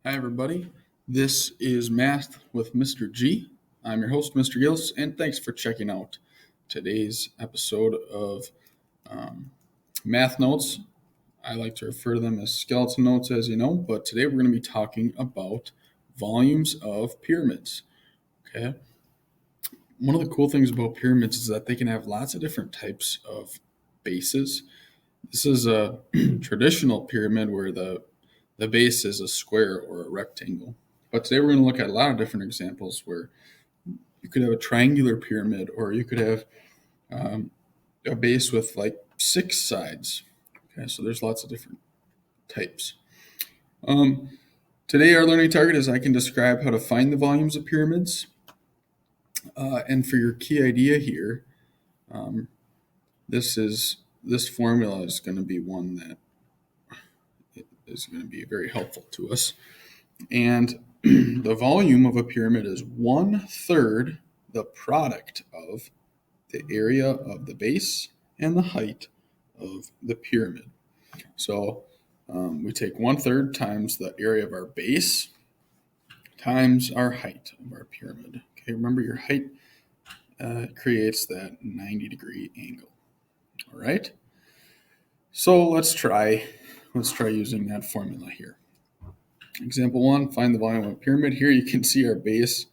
Hi, everybody. This is Math with Mr. G. I'm your host, Mr. Gillis, and thanks for checking out today's episode of Math Notes. I like to refer to them as skeleton notes, as you know, but today we're going to be talking about volumes of pyramids. Okay. One of the cool things about pyramids is that they can have lots of different types of bases. This is a traditional pyramid where the base is a square or a rectangle. But today we're going to look at a lot of different examples where you could have a triangular pyramid or you could have um, a base with like 6 sides. Okay, so there's lots of different types. Um, Today our learning target is I can describe how to find the volumes of pyramids. And for your key idea here, um, this formula is going to be one that is going to be very helpful to us. And the volume of a pyramid is 1/3 the product of the area of the base and the height of the pyramid. So we take 1/3 times the area of our base times our height of our pyramid. Okay, remember your height creates that 90-degree angle. All right. So let's try using that formula here. Example 1, find the volume of a pyramid. Here you can see our base.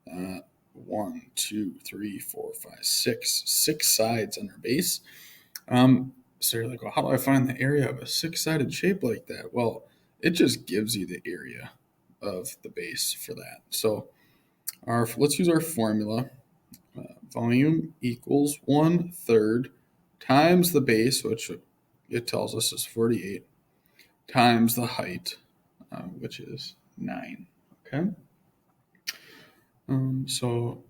1, 2, 3, 4, 5, 6. 6 sides on our base. So you're like, well, how do I find the area of a 6-sided shape like that? Well, it just gives you the area of the base for that. So let's use our formula. Volume equals 1/3 times the base, which it tells us is 48, times the height, which is 9. Okay. So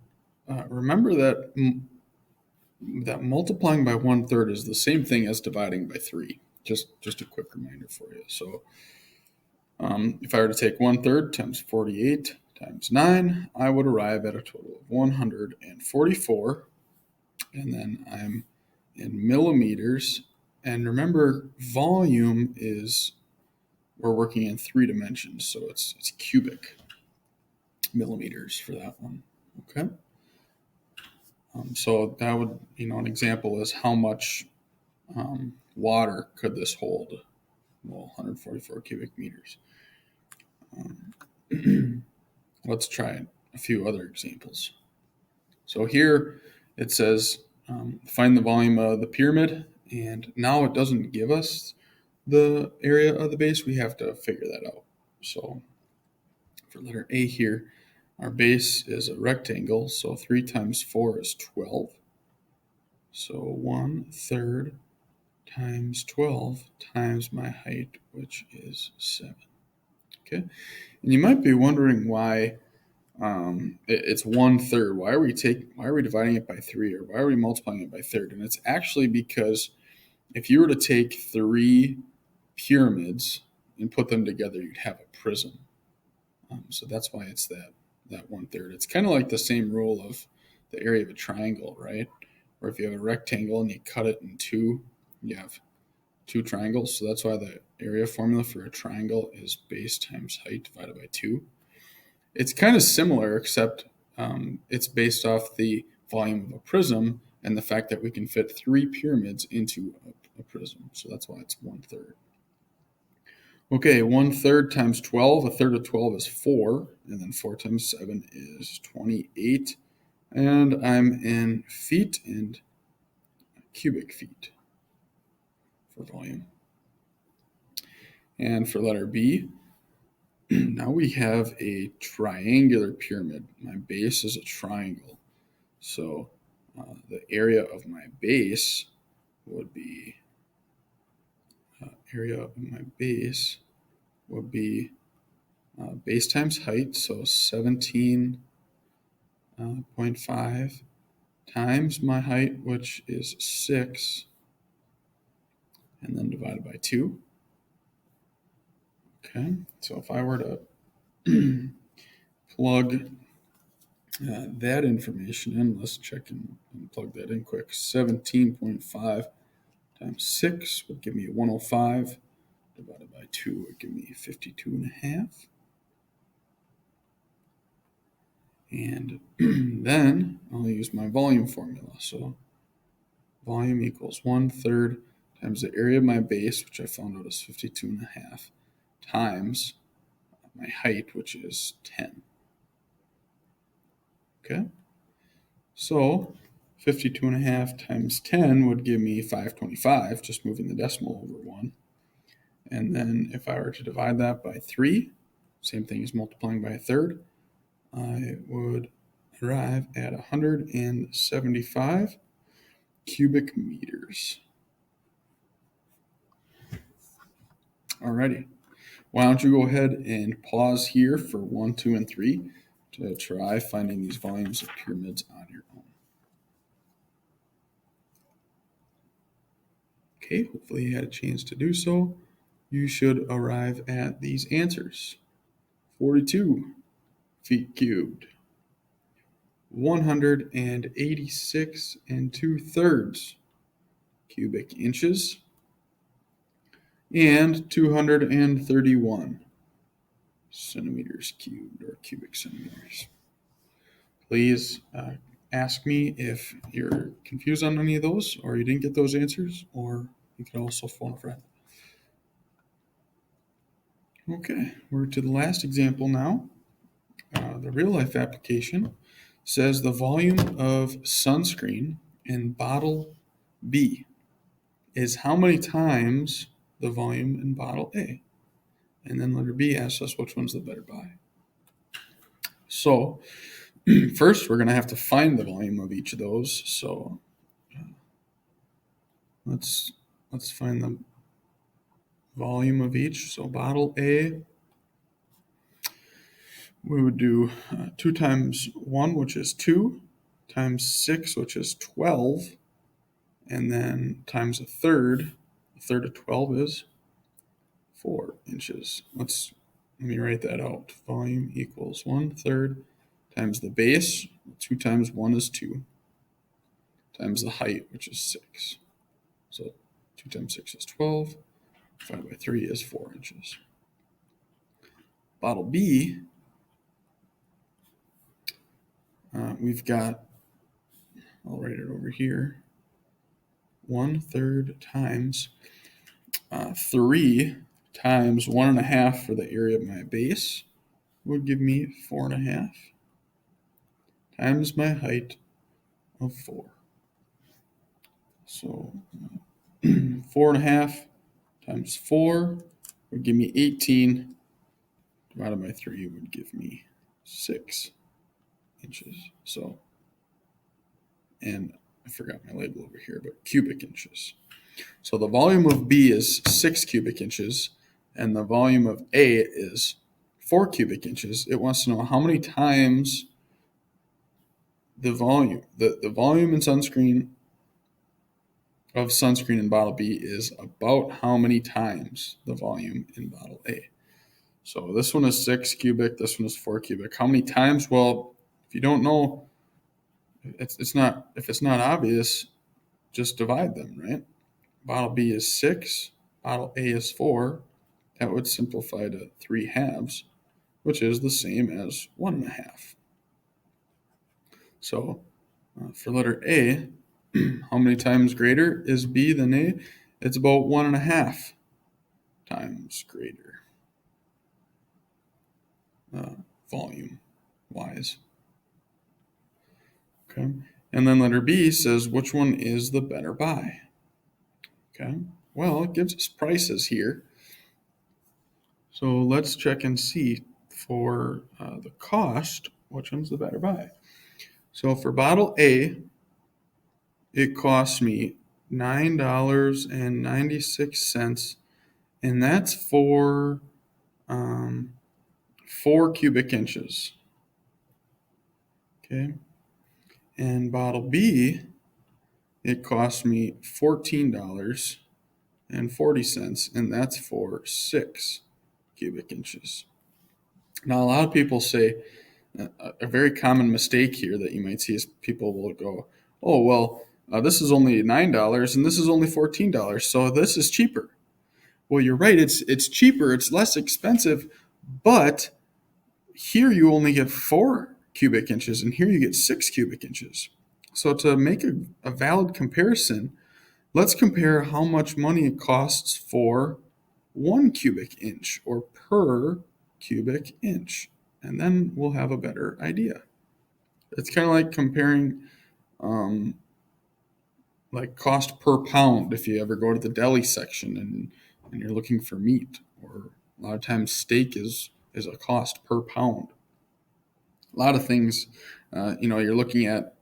remember that multiplying by 1/3 is the same thing as dividing by 3. Just a quick reminder for you. So if I were to take 1/3 times 48 times 9, I would arrive at a total of 144. And then I'm in millimeters. And remember, volume is, we're working in 3 dimensions, so it's cubic millimeters for that one. Okay. So that would, an example is how much water could this hold? Well, 144 cubic meters. Let's try a few other examples. So here it says find the volume of the pyramid, and now it doesn't give us the area of the base. We have to figure that out. So for letter A here, our base is a rectangle, so 3 times 4 is 12. So 1/3 times 12 times my height, which is 7. Okay, and you might be wondering why it's 1/3. Why are we dividing it by 3, or why are we multiplying it by third? And it's actually because if you were to take 3 pyramids and put them together, you'd have a prism. So that's why it's that 1/3. It's kind of like the same rule of the area of a triangle, right? Or if you have a rectangle and you cut it in 2, you have 2 triangles. So that's why the area formula for a triangle is base times height divided by 2. It's kind of similar, except it's based off the volume of a prism and the fact that we can fit 3 pyramids into a prism. So that's why it's 1/3. Okay, 1/3 times 12. A third of 12 is 4. And then 4 times 7 is 28. And I'm in feet and cubic feet for volume. And for letter B, now we have a triangular pyramid. My base is a triangle. So the area of my base would be base times height, so 17.5 times my height, which is 6, and then divided by 2. Okay, so if I were to plug that information in, let's check and plug that in quick. 17.5 times 6 would give me 105. Divided by 2 would give me 52.5. And then I'll use my volume formula. So volume equals 1/3 times the area of my base, which I found out is 52.5, times my height, which is 10. Okay, so 52.5 times 10 would give me 525, just moving the decimal over 1. And then if I were to divide that by 3, same thing as multiplying by a third, I would arrive at 175 cubic meters. Alrighty. Why don't you go ahead and pause here for 1, 2, and 3 to try finding these volumes of pyramids on your own. Okay, hopefully you had a chance to do so. You should arrive at these answers. 42 feet cubed, 186 2/3 cubic inches, and 231 centimeters cubed, or cubic centimeters. Please ask me if you're confused on any of those, or you didn't get those answers, or you can also phone a friend. Okay, we're to the last example now. The real life application says the volume of sunscreen in bottle B is how many times the volume in bottle A? And then letter B asks us which one's the better buy. So first we're going to have to find the volume of each of those. So let's find the volume of each. So bottle A, we would do 2 times 1, which is 2, times 6, which is 12, and then times a third. A third of 12 is 4 inches. Let me write that out. Volume equals 1/3 times the base. 2 times 1 is 2, times the height, which is 6. So 2 times 6 is 12. 5 by 3 is 4 inches. Bottle B, we've got, I'll write it over here, 1/3 times 3 times 1.5 for the area of my base would give me 4.5 times my height of 4. So 4.5 times 4 would give me 18. Divided by 3 would give me 6 inches. So, and I forgot my label over here, but cubic inches. So the volume of B is 6 cubic inches, and the volume of A is 4 cubic inches. It wants to know how many times the volume in sunscreen in bottle B is about how many times the volume in bottle A. So this one is 6 cubic, this one is 4 cubic. How many times? Well, if you don't know, if it's not obvious, just divide them, right? Bottle B is 6, bottle A is 4. That would simplify to 3/2, which is the same as 1.5. So for letter A, how many times greater is B than A? It's about 1.5 times greater, volume wise. Okay, and then letter B says which one is the better buy. Okay, well, it gives us prices here. So let's check and see for the cost, which one's the better buy. So for bottle A, it costs me $9.96, and that's for 4 cubic inches. Okay, and bottle B, it costs me $14.40, and that's for 6 cubic inches. Now, a lot of people say a very common mistake here that you might see is people will go, oh, well, this is only $9 and this is only $14, so this is cheaper. Well, you're right, it's cheaper, it's less expensive, but here you only get 4 cubic inches, and here you get 6 cubic inches. So to make a valid comparison, let's compare how much money it costs for 1 cubic inch or per cubic inch, and then we'll have a better idea. It's kind of like comparing like cost per pound if you ever go to the deli section and you're looking for meat, or a lot of times steak is a cost per pound. A lot of things, you're looking at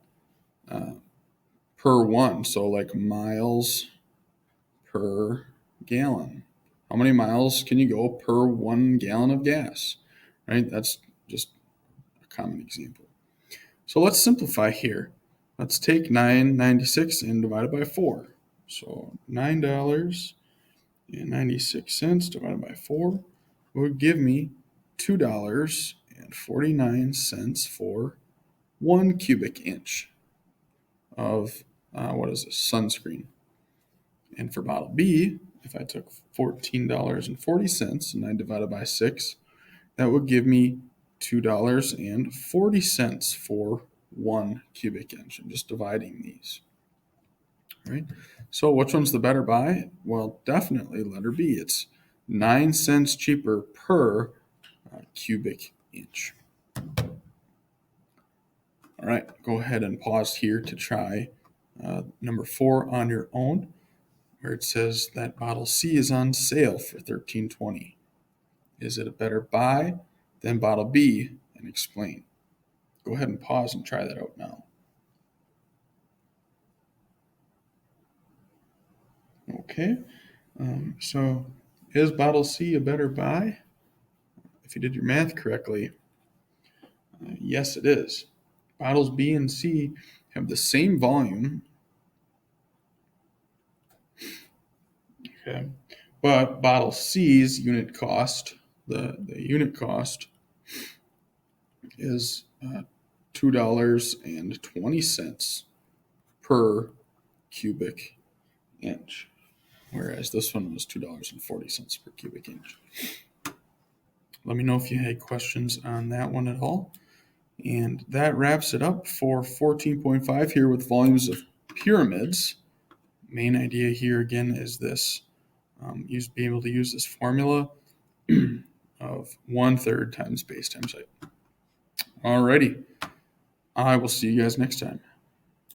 per one, so like miles per gallon. How many miles can you go per 1 gallon of gas, right? That's just a common example. So let's simplify here. Let's take $9.96 and divide it by 4. So $9.96 divided by 4 would give me $2.49 for 1 cubic inch of, sunscreen. And for bottle B, if I took $14.40 and I divided by 6, that would give me $2.40 for 1 cubic inch. I'm just dividing these. Right? So which one's the better buy? Well, definitely letter B. It's 9 cents cheaper per cubic inch. All right, go ahead and pause here to try number 4 on your own, where it says that bottle C is on sale for $13.20. Is it a better buy than bottle B? And explain. Go ahead and pause and try that out now. Okay, so is bottle C a better buy? If you did your math correctly, yes, it is. Bottles B and C have the same volume, okay, but bottle C's unit cost, the unit cost is $2.20 per cubic inch, whereas this one was $2.40 per cubic inch. Let me know if you had questions on that one at all. And that wraps it up for 14.5 here with volumes of pyramids. Main idea here again is this, be able to use this formula of 1/3 times base times height. Alrighty, I will see you guys next time.